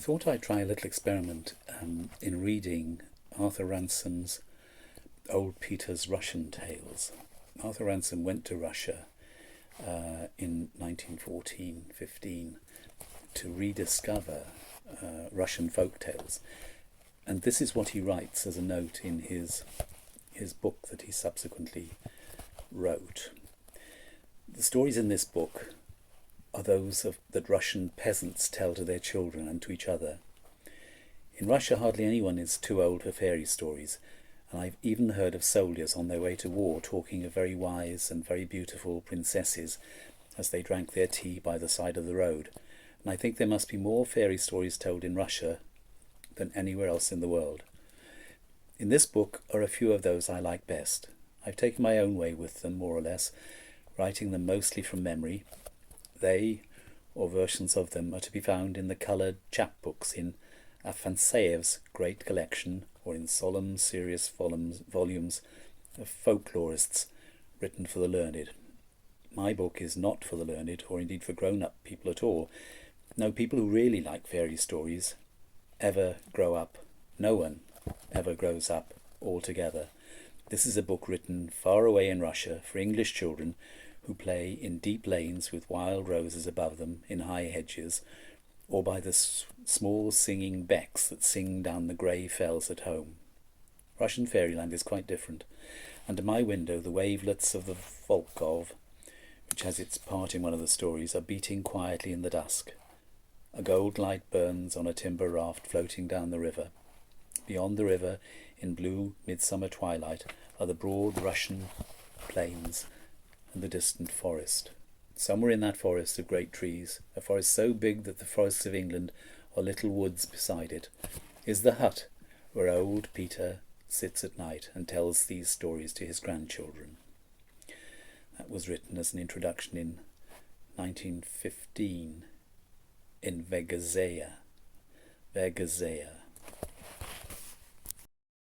thought I'd try a little experiment in reading Arthur Ransome's Old Peter's Russian Tales. Arthur Ransome went to Russia in 1914-15 to rediscover Russian folk tales. And this is what he writes as a note in his book that he subsequently wrote. The stories in this book are those that Russian peasants tell to their children and to each other. In Russia, hardly anyone is too old for fairy stories, and I've even heard of soldiers on their way to war talking of very wise and very beautiful princesses as they drank their tea by the side of the road. And I think there must be more fairy stories told in Russia than anywhere else in the world. In this book are a few of those I like best. I've taken my own way with them, more or less, writing them mostly from memory. They, or versions of them, are to be found in the coloured chapbooks in Afanasyeev's great collection, or in solemn, serious volumes of folklorists written for the learned. My book is not for the learned, or indeed for grown-up people at all. No, people who really like fairy stories ever grow up. No one ever grows up altogether. This is a book written far away in Russia for English children who play in deep lanes with wild roses above them in high hedges, or by the small singing becks that sing down the grey fells at home. Russian fairyland is quite different. Under my window the wavelets of the Volkhov, which has its part in one of the stories, are beating quietly in the dusk. A gold light burns on a timber raft floating down the river. Beyond the river, in blue midsummer twilight, are the broad Russian plains and the distant forest. Somewhere in that forest of great trees, a forest so big that the forests of England are little woods beside it, is the hut where old Peter sits at night and tells these stories to his grandchildren. That was written as an introduction in 1915 in Vergazeya.